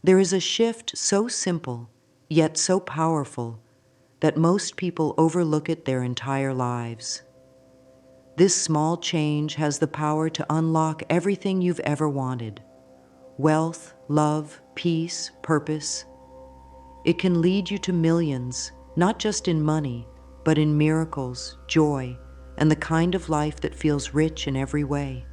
There is a shift so simple, yet so powerful, that most people overlook it their entire lives. This small change has the power to unlock everything you've ever wanted: wealth, love, peace, purpose. It can lead you to millions, not just in money, but in miracles, joy, and the kind of life that feels rich in every way.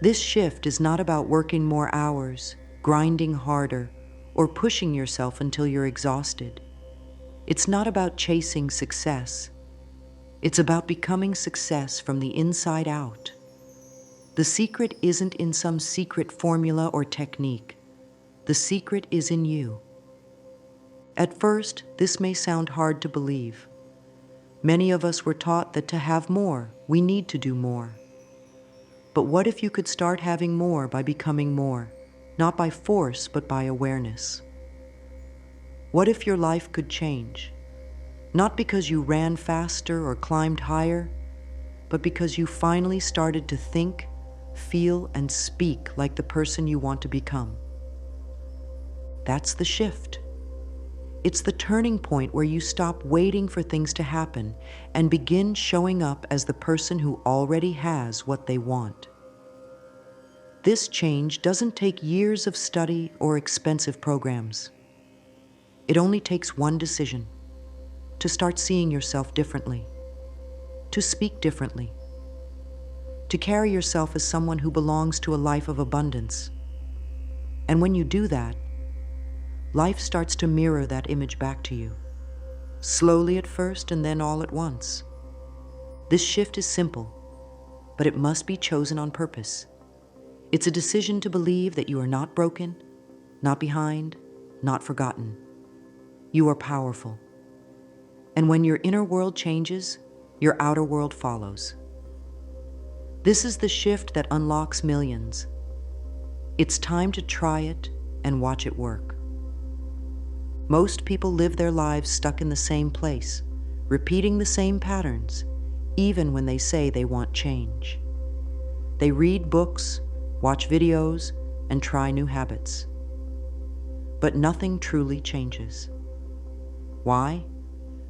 This shift is not about working more hours, grinding harder, or pushing yourself until you're exhausted. It's not about chasing success. It's about becoming success from the inside out. The secret isn't in some secret formula or technique. The secret is in you. At first, this may sound hard to believe. Many of us were taught that to have more, we need to do more. But what if you could start having more by becoming more, not by force, but by awareness? What if your life could change? Not because you ran faster or climbed higher, but because you finally started to think, feel, and speak like the person you want to become. That's the shift. It's the turning point where you stop waiting for things to happen and begin showing up as the person who already has what they want. This change doesn't take years of study or expensive programs. It only takes one decision: to start seeing yourself differently, to speak differently, to carry yourself as someone who belongs to a life of abundance. And when you do that, life starts to mirror that image back to you, slowly at first and then all at once. This shift is simple, but it must be chosen on purpose. It's a decision to believe that you are not broken, not behind, not forgotten. You are powerful. And when your inner world changes, your outer world follows. This is the shift that unlocks millions. It's time to try it and watch it work. Most people live their lives stuck in the same place, repeating the same patterns, even when they say they want change. They read books, watch videos, and try new habits. But nothing truly changes. Why?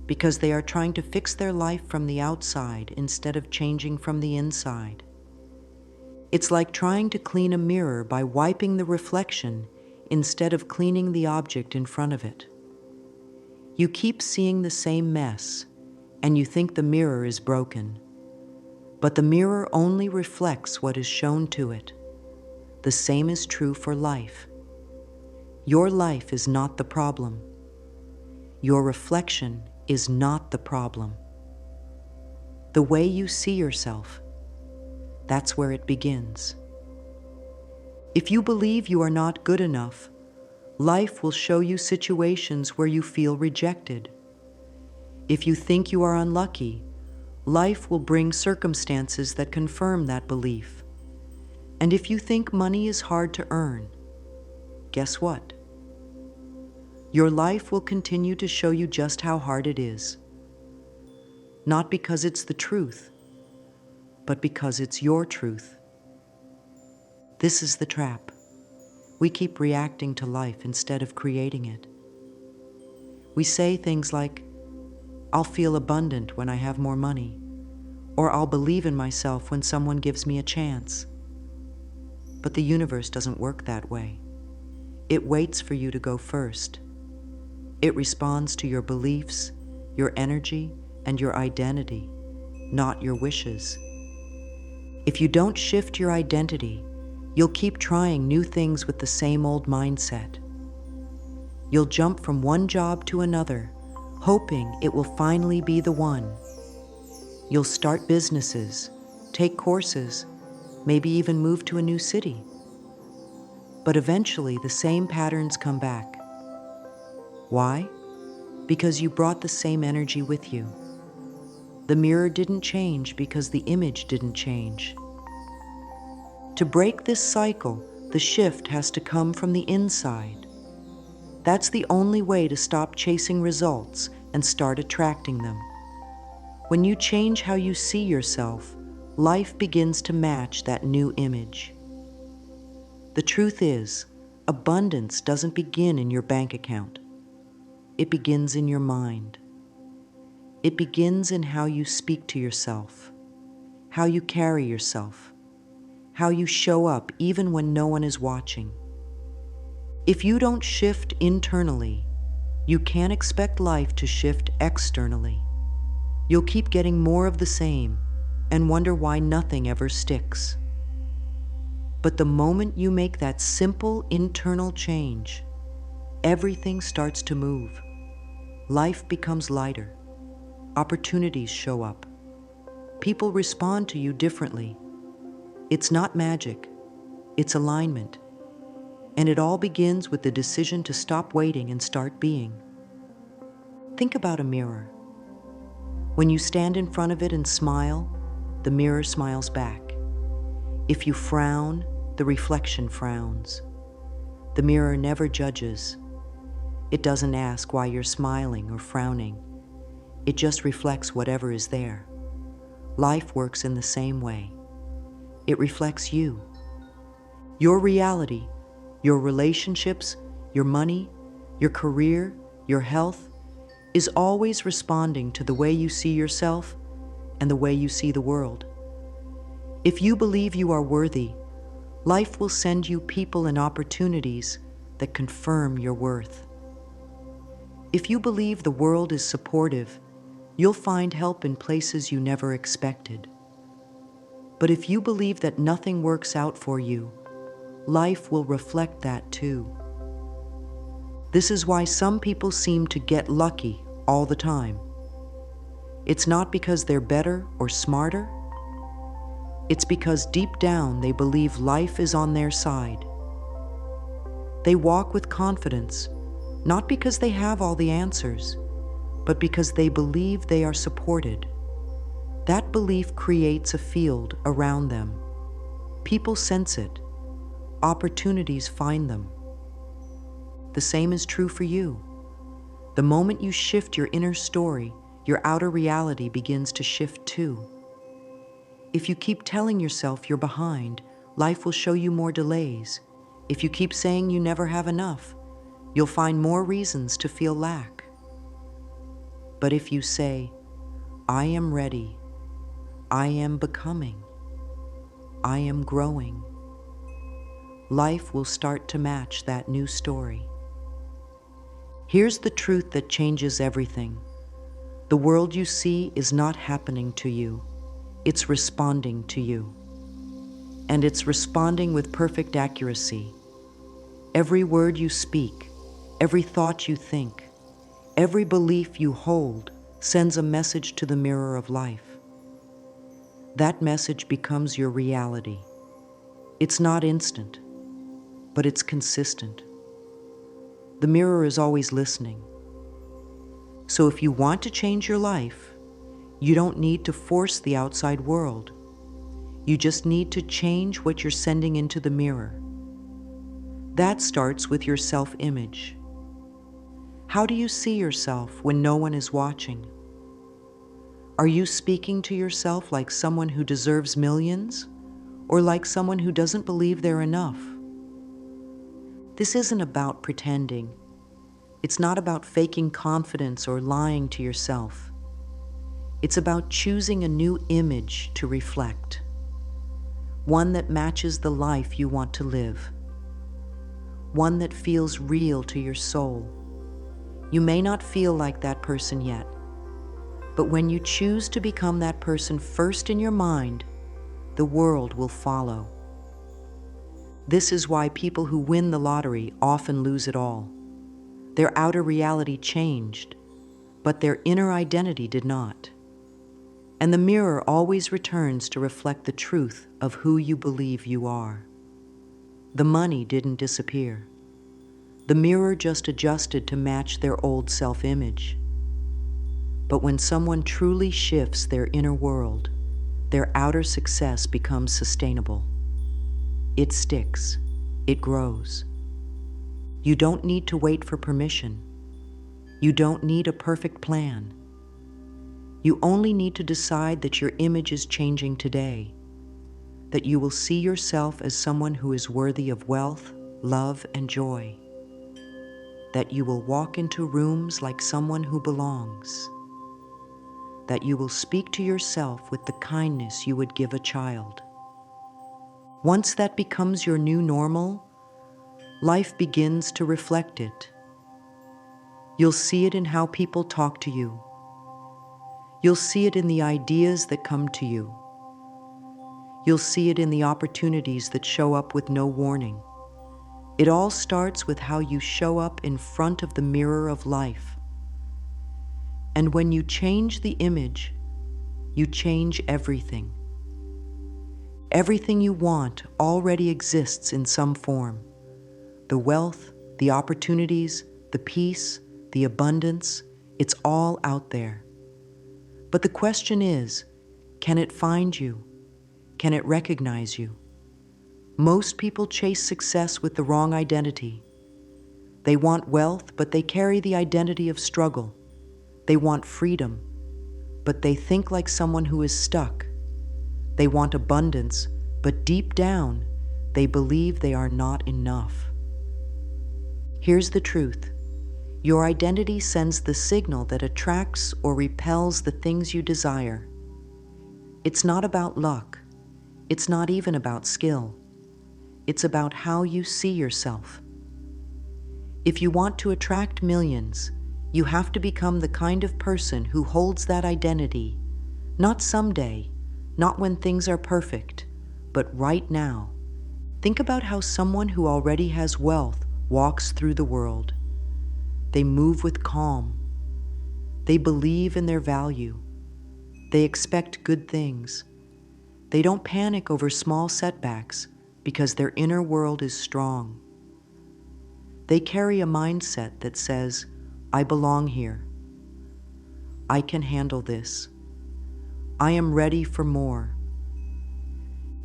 Because they are trying to fix their life from the outside instead of changing from the inside. It's like trying to clean a mirror by wiping the reflection instead of cleaning the object in front of it. You keep seeing the same mess, and you think the mirror is broken. But the mirror only reflects what is shown to it. The same is true for life. Your life is not the problem. Your reflection is not the problem. The way you see yourself, that's where it begins. If you believe you are not good enough, life will show you situations where you feel rejected. If you think you are unlucky, life will bring circumstances that confirm that belief. And if you think money is hard to earn, guess what? Your life will continue to show you just how hard it is. Not because it's the truth, but because it's your truth. This is the trap. We keep reacting to life instead of creating it. We say things like, "I'll feel abundant when I have more money," or "I'll believe in myself when someone gives me a chance." But the universe doesn't work that way. It waits for you to go first. It responds to your beliefs, your energy, and your identity, not your wishes. If you don't shift your identity, you'll keep trying new things with the same old mindset. You'll jump from one job to another, hoping it will finally be the one. You'll start businesses, take courses, maybe even move to a new city. But eventually the same patterns come back. Why? Because you brought the same energy with you. The mirror didn't change because the image didn't change. To break this cycle, the shift has to come from the inside. That's the only way to stop chasing results and start attracting them. When you change how you see yourself, life begins to match that new image. The truth is, abundance doesn't begin in your bank account. It begins in your mind. It begins in how you speak to yourself, how you carry yourself, how you show up even when no one is watching. If you don't shift internally, you can't expect life to shift externally. You'll keep getting more of the same and wonder why nothing ever sticks. But the moment you make that simple internal change, everything starts to move. Life becomes lighter. Opportunities show up. People respond to you differently. It's not magic, it's alignment. And it all begins with the decision to stop waiting and start being. Think about a mirror. When you stand in front of it and smile, the mirror smiles back. If you frown, the reflection frowns. The mirror never judges. It doesn't ask why you're smiling or frowning. It just reflects whatever is there. Life works in the same way. It reflects you. Your reality, your relationships, your money, your career, your health, is always responding to the way you see yourself and the way you see the world. If you believe you are worthy, life will send you people and opportunities that confirm your worth. If you believe the world is supportive, you'll find help in places you never expected. But if you believe that nothing works out for you, life will reflect that too. This is why some people seem to get lucky all the time. It's not because they're better or smarter. It's because deep down they believe life is on their side. They walk with confidence, not because they have all the answers, but because they believe they are supported. That belief creates a field around them. People sense it. Opportunities find them. The same is true for you. The moment you shift your inner story, your outer reality begins to shift too. If you keep telling yourself you're behind, life will show you more delays. If you keep saying you never have enough, you'll find more reasons to feel lack. But if you say, I am ready, I am becoming, I am growing, life will start to match that new story. Here's the truth that changes everything. The world you see is not happening to you. It's responding to you. And it's responding with perfect accuracy. Every word you speak, every thought you think, every belief you hold sends a message to the mirror of life. That message becomes your reality. It's not instant, but it's consistent. The mirror is always listening. So if you want to change your life, you don't need to force the outside world. You just need to change what you're sending into the mirror. That starts with your self-image. How do you see yourself when no one is watching? Are you speaking to yourself like someone who deserves millions, or like someone who doesn't believe they're enough? This isn't about pretending. It's not about faking confidence or lying to yourself. It's about choosing a new image to reflect, one that matches the life you want to live, one that feels real to your soul. You may not feel like that person yet, but when you choose to become that person first in your mind, the world will follow. This is why people who win the lottery often lose it all. Their outer reality changed, but their inner identity did not. And the mirror always returns to reflect the truth of who you believe you are. The money didn't disappear. The mirror just adjusted to match their old self-image. But when someone truly shifts their inner world, their outer success becomes sustainable. It sticks. It grows. You don't need to wait for permission. You don't need a perfect plan. You only need to decide that your image is changing today, that you will see yourself as someone who is worthy of wealth, love, and joy. That you will walk into rooms like someone who belongs. That you will speak to yourself with the kindness you would give a child. Once that becomes your new normal, life begins to reflect it. You'll see it in how people talk to you. You'll see it in the ideas that come to you. You'll see it in the opportunities that show up with no warning. It all starts with how you show up in front of the mirror of life. And when you change the image, you change everything. Everything you want already exists in some form. The wealth, the opportunities, the peace, the abundance, it's all out there. But the question is, can it find you? Can it recognize you? Most people chase success with the wrong identity. They want wealth, but they carry the identity of struggle. They want freedom, but they think like someone who is stuck. They want abundance, but deep down, they believe they are not enough. Here's the truth. Your identity sends the signal that attracts or repels the things you desire. It's not about luck. It's not even about skill. It's about how you see yourself. If you want to attract millions, you have to become the kind of person who holds that identity, not someday, not when things are perfect, but right now. Think about how someone who already has wealth walks through the world. They move with calm. They believe in their value. They expect good things. They don't panic over small setbacks because their inner world is strong. They carry a mindset that says, I belong here. I can handle this. I am ready for more.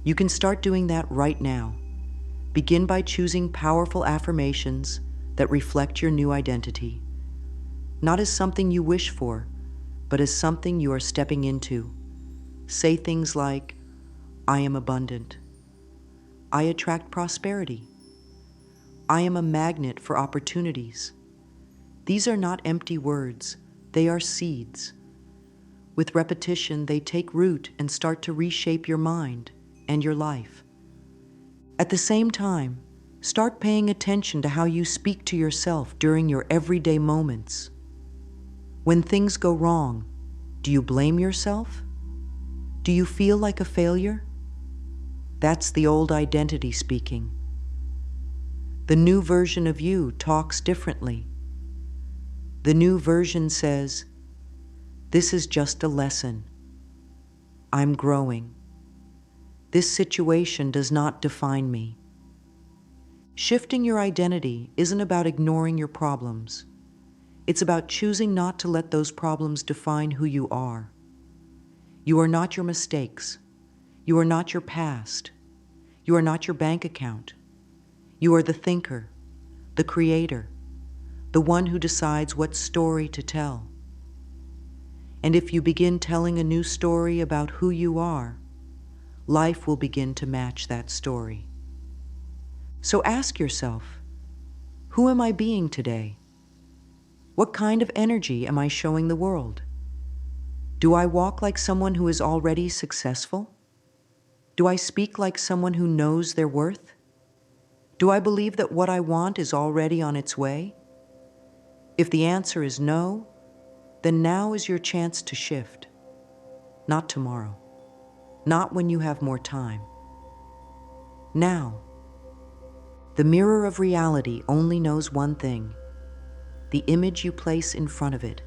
You can start doing that right now. Begin by choosing powerful affirmations that reflect your new identity, not as something you wish for, but as something you are stepping into. Say things like, I am abundant. I attract prosperity. I am a magnet for opportunities. These are not empty words, they are seeds. With repetition, they take root and start to reshape your mind and your life. At the same time, start paying attention to how you speak to yourself during your everyday moments. When things go wrong, do you blame yourself? Do you feel like a failure? That's the old identity speaking. The new version of you talks differently. The new version says, this is just a lesson. I'm growing. This situation does not define me. Shifting your identity isn't about ignoring your problems. It's about choosing not to let those problems define who you are. You are not your mistakes. You are not your past. You are not your bank account. You are the thinker, the creator, the one who decides what story to tell. And if you begin telling a new story about who you are, life will begin to match that story. So ask yourself, who am I being today? What kind of energy am I showing the world? Do I walk like someone who is already successful? Do I speak like someone who knows their worth? Do I believe that what I want is already on its way? If the answer is no, then now is your chance to shift. Not tomorrow. Not when you have more time. Now. The mirror of reality only knows one thing, the image you place in front of it,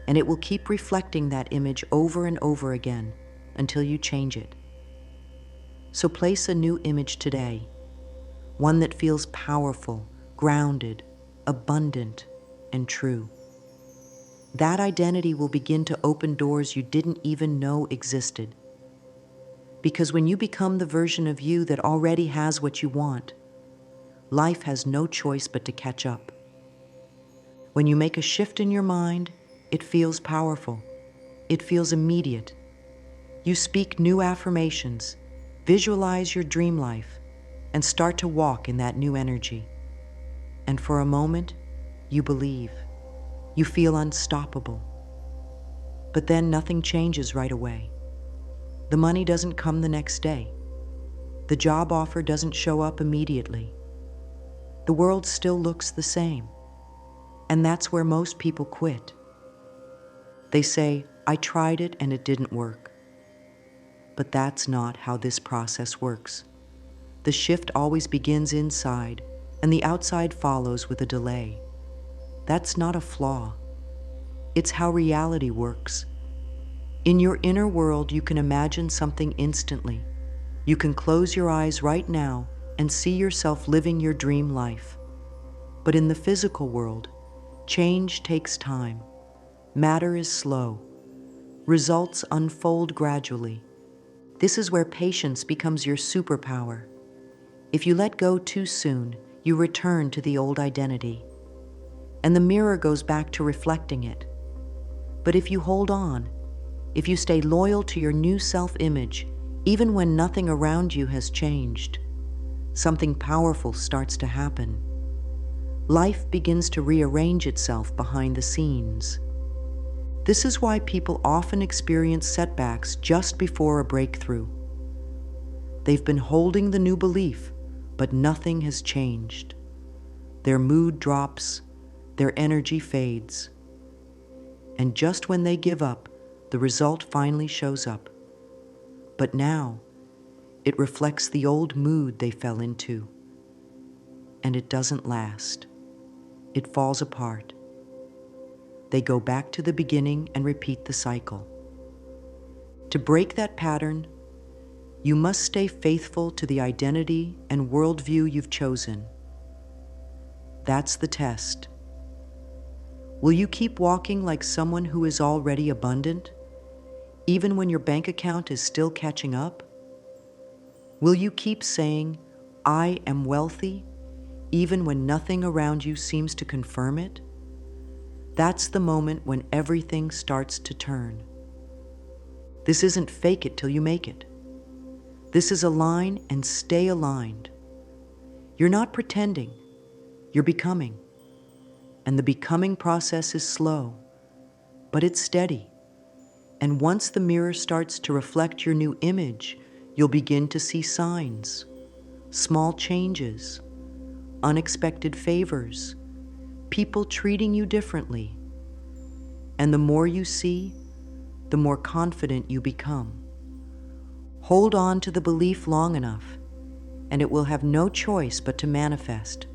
and it will keep reflecting that image over and over again until you change it. So place a new image today, one that feels powerful, grounded, abundant, and true. That identity will begin to open doors you didn't even know existed. Because when you become the version of you that already has what you want, life has no choice but to catch up. When you make a shift in your mind, it feels powerful. It feels immediate. You speak new affirmations, visualize your dream life, and start to walk in that new energy. And for a moment, you believe. You feel unstoppable. But then nothing changes right away. The money doesn't come the next day. The job offer doesn't show up immediately. The world still looks the same. And that's where most people quit. They say, I tried it and it didn't work. But that's not how this process works. The shift always begins inside, and the outside follows with a delay. That's not a flaw. It's how reality works. In your inner world, you can imagine something instantly. You can close your eyes right now and see yourself living your dream life. But in the physical world, change takes time. Matter is slow. Results unfold gradually. This is where patience becomes your superpower. If you let go too soon, you return to the old identity. And the mirror goes back to reflecting it. But if you hold on, if you stay loyal to your new self-image, even when nothing around you has changed, something powerful starts to happen. Life begins to rearrange itself behind the scenes. This is why people often experience setbacks just before a breakthrough. They've been holding the new belief, but nothing has changed. Their mood drops, their energy fades. And just when they give up, the result finally shows up. But now, it reflects the old mood they fell into. And it doesn't last. It falls apart. They go back to the beginning and repeat the cycle. To break that pattern, you must stay faithful to the identity and worldview you've chosen. That's the test. Will you keep walking like someone who is already abundant, even when your bank account is still catching up? Will you keep saying, I am wealthy, even when nothing around you seems to confirm it? That's the moment when everything starts to turn. This isn't fake it till you make it. This is align and stay aligned. You're not pretending, you're becoming. And the becoming process is slow, but it's steady. And once the mirror starts to reflect your new image, you'll begin to see signs, small changes, unexpected favors, people treating you differently. And the more you see, the more confident you become. Hold on to the belief long enough, and it will have no choice but to manifest.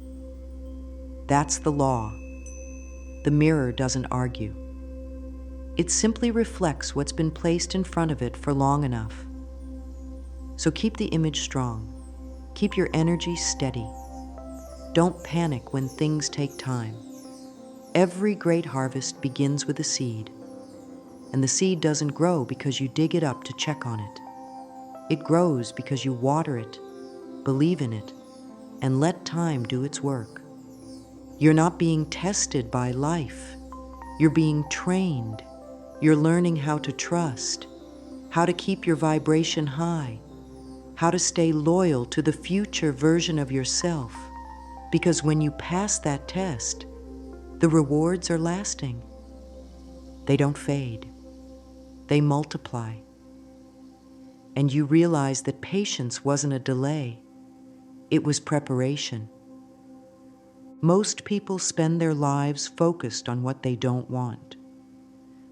That's the law. The mirror doesn't argue. It simply reflects what's been placed in front of it for long enough. So keep the image strong. Keep your energy steady. Don't panic when things take time. Every great harvest begins with a seed, and the seed doesn't grow because you dig it up to check on it. It grows because you water it, believe in it, and let time do its work. You're not being tested by life. You're being trained. You're learning how to trust, how to keep your vibration high, how to stay loyal to the future version of yourself. Because when you pass that test, the rewards are lasting. They don't fade. They multiply. And you realize that patience wasn't a delay. It was preparation. Most people spend their lives focused on what they don't want.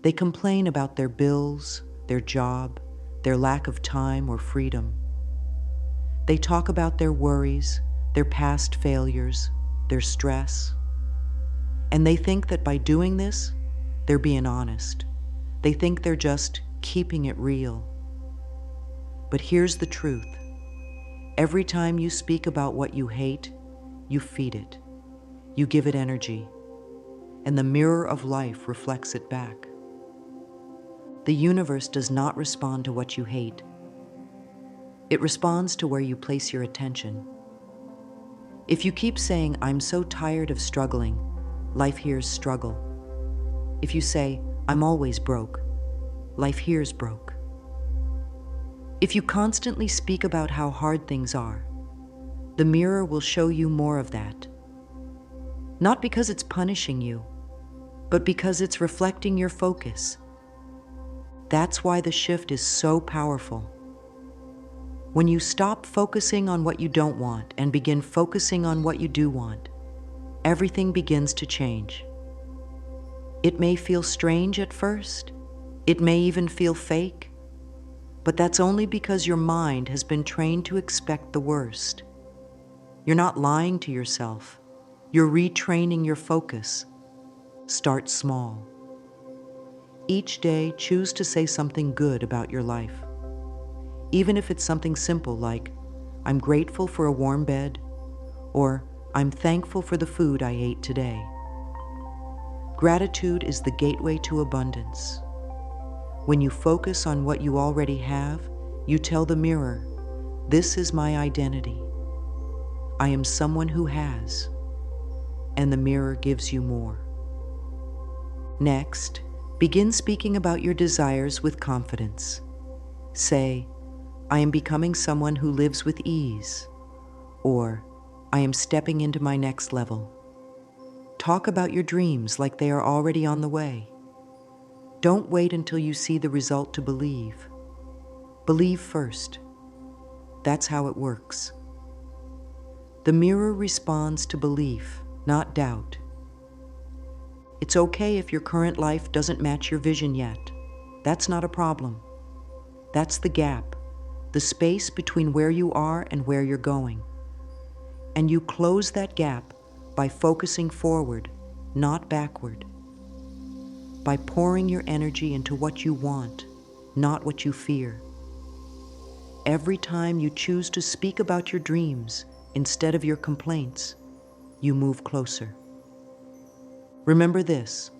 They complain about their bills, their job, their lack of time or freedom. They talk about their worries, their past failures, their stress. And they think that by doing this, they're being honest. They think they're just keeping it real. But here's the truth. Every time you speak about what you hate, you feed it. You give it energy, and the mirror of life reflects it back. The universe does not respond to what you hate. It responds to where you place your attention. If you keep saying, I'm so tired of struggling, life hears struggle. If you say, I'm always broke, life hears broke. If you constantly speak about how hard things are, The mirror will show you more of that. Not because it's punishing you, but because it's reflecting your focus. That's why the shift is so powerful. When you stop focusing on what you don't want and begin focusing on what you do want, everything begins to change. It may feel strange at first. It may even feel fake. But that's only because your mind has been trained to expect the worst. You're not lying to yourself. You're retraining your focus. Start small. Each day, choose to say something good about your life. Even if it's something simple like, I'm grateful for a warm bed, or I'm thankful for the food I ate today. Gratitude is the gateway to abundance. When you focus on what you already have, you tell the mirror, this is my identity. I am someone who has, and the mirror gives you more. Next, begin speaking about your desires with confidence. Say, I am becoming someone who lives with ease, or I am stepping into my next level. Talk about your dreams like they are already on the way. Don't wait until you see the result to believe. Believe first. That's how it works. The mirror responds to belief, not doubt. It's okay if your current life doesn't match your vision yet. That's not a problem. That's the gap, the space between where you are and where you're going. And you close that gap by focusing forward, not backward. By pouring your energy into what you want, not what you fear. Every time you choose to speak about your dreams instead of your complaints, you move closer. Remember this,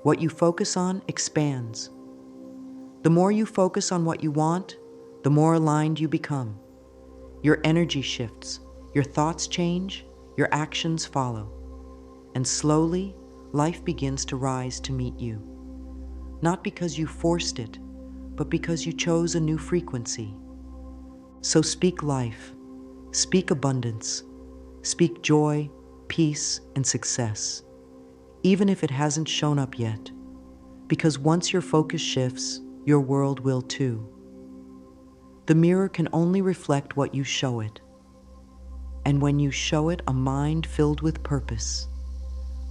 what you focus on expands. The more you focus on what you want, the more aligned you become. Your energy shifts, your thoughts change, your actions follow. And slowly, life begins to rise to meet you. Not because you forced it, but because you chose a new frequency. So speak life, speak abundance, speak joy, peace, and success, even if it hasn't shown up yet. Because once your focus shifts, your world will too. The mirror can only reflect what you show it. And when you show it a mind filled with purpose,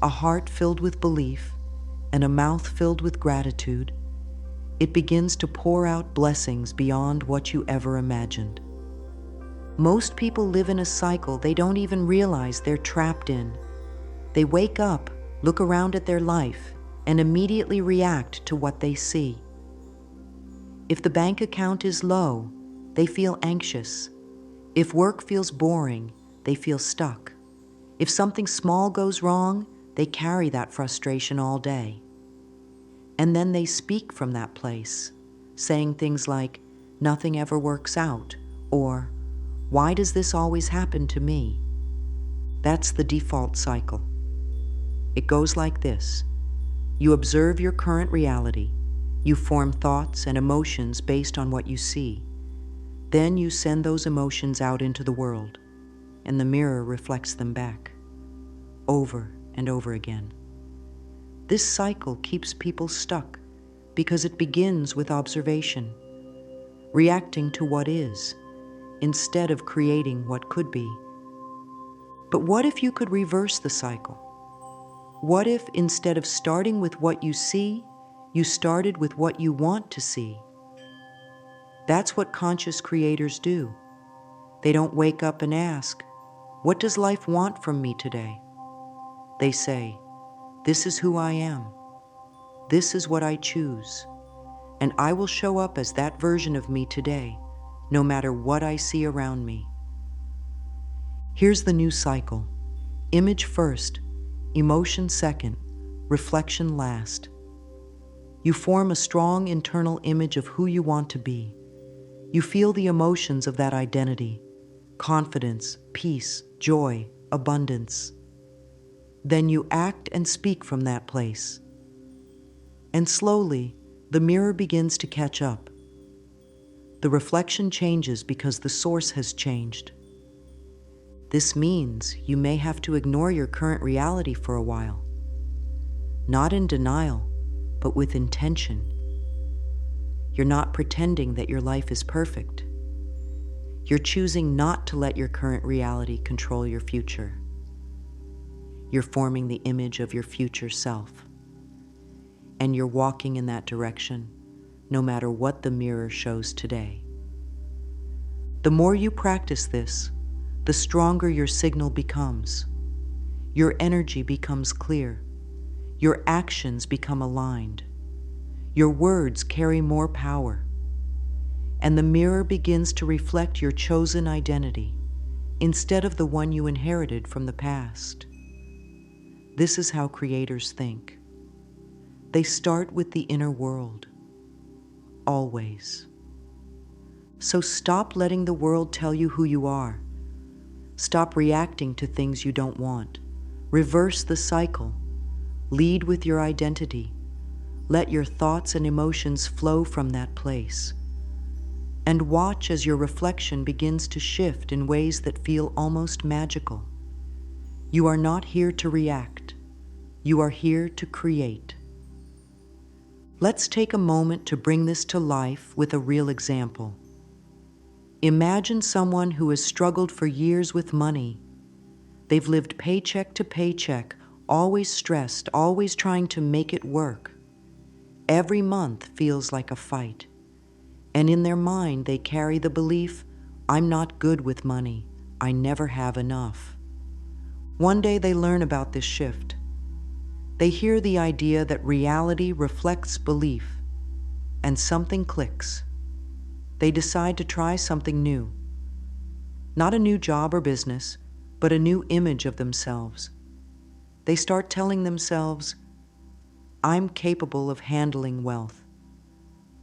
a heart filled with belief, and a mouth filled with gratitude, it begins to pour out blessings beyond what you ever imagined. Most people live in a cycle they don't even realize they're trapped in. They wake up, look around at their life, and immediately react to what they see. If the bank account is low, they feel anxious. If work feels boring, they feel stuck. If something small goes wrong, they carry that frustration all day. And then they speak from that place, saying things like, nothing ever works out, or, why does this always happen to me? That's the default cycle. It goes like this. You observe your current reality. You form thoughts and emotions based on what you see. Then you send those emotions out into the world, and the mirror reflects them back, over and over again. This cycle keeps people stuck because it begins with observation, reacting to what is, instead of creating what could be. But what if you could reverse the cycle? What if instead of starting with what you see, you started with what you want to see? That's what conscious creators do. They don't wake up and ask, what does life want from me today? They say, this is who I am. This is what I choose. And I will show up as that version of me today, no matter what I see around me. Here's the new cycle. Image first, emotion second, reflection last. You form a strong internal image of who you want to be. You feel the emotions of that identity, confidence, peace, joy, abundance. Then you act and speak from that place. And slowly, the mirror begins to catch up. The reflection changes because the source has changed. This means you may have to ignore your current reality for a while. Not in denial, but with intention. You're not pretending that your life is perfect. You're choosing not to let your current reality control your future. You're forming the image of your future self. And you're walking in that direction, no matter what the mirror shows today. The more you practice this, the stronger your signal becomes. Your energy becomes clear. Your actions become aligned. Your words carry more power. And the mirror begins to reflect your chosen identity instead of the one you inherited from the past. This is how creators think. They start with the inner world, always. So stop letting the world tell you who you are. Stop reacting to things you don't want. Reverse the cycle. Lead with your identity. Let your thoughts and emotions flow from that place. And watch as your reflection begins to shift in ways that feel almost magical. You are not here to react. You are here to create. Let's take a moment to bring this to life with a real example. Imagine someone who has struggled for years with money. They've lived paycheck to paycheck, always stressed, always trying to make it work. Every month feels like a fight. And in their mind, they carry the belief, I'm not good with money. I never have enough. One day they learn about this shift. They hear the idea that reality reflects belief, and something clicks. They decide to try something new. Not a new job or business, but a new image of themselves. They start telling themselves, I'm capable of handling wealth.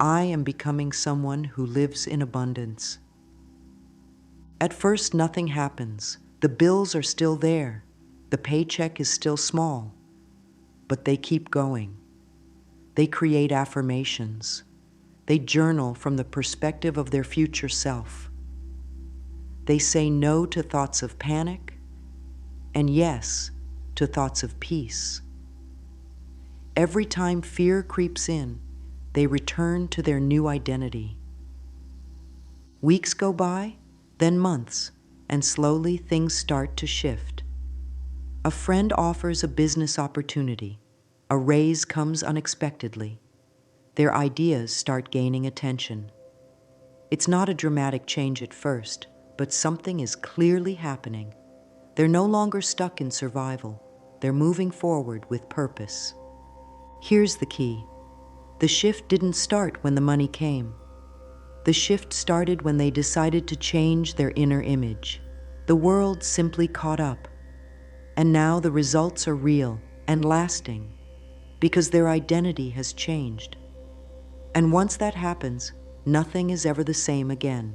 I am becoming someone who lives in abundance. At first, nothing happens. The bills are still there. The paycheck is still small. But they keep going. They create affirmations. They journal from the perspective of their future self. They say no to thoughts of panic and yes to thoughts of peace. Every time fear creeps in, they return to their new identity. Weeks go by, then months, and slowly things start to shift. A friend offers a business opportunity. A raise comes unexpectedly. Their ideas start gaining attention. It's not a dramatic change at first, but something is clearly happening. They're no longer stuck in survival. They're moving forward with purpose. Here's the key. The shift didn't start when the money came. The shift started when they decided to change their inner image. The world simply caught up. And now the results are real and lasting because their identity has changed. And once that happens, nothing is ever the same again.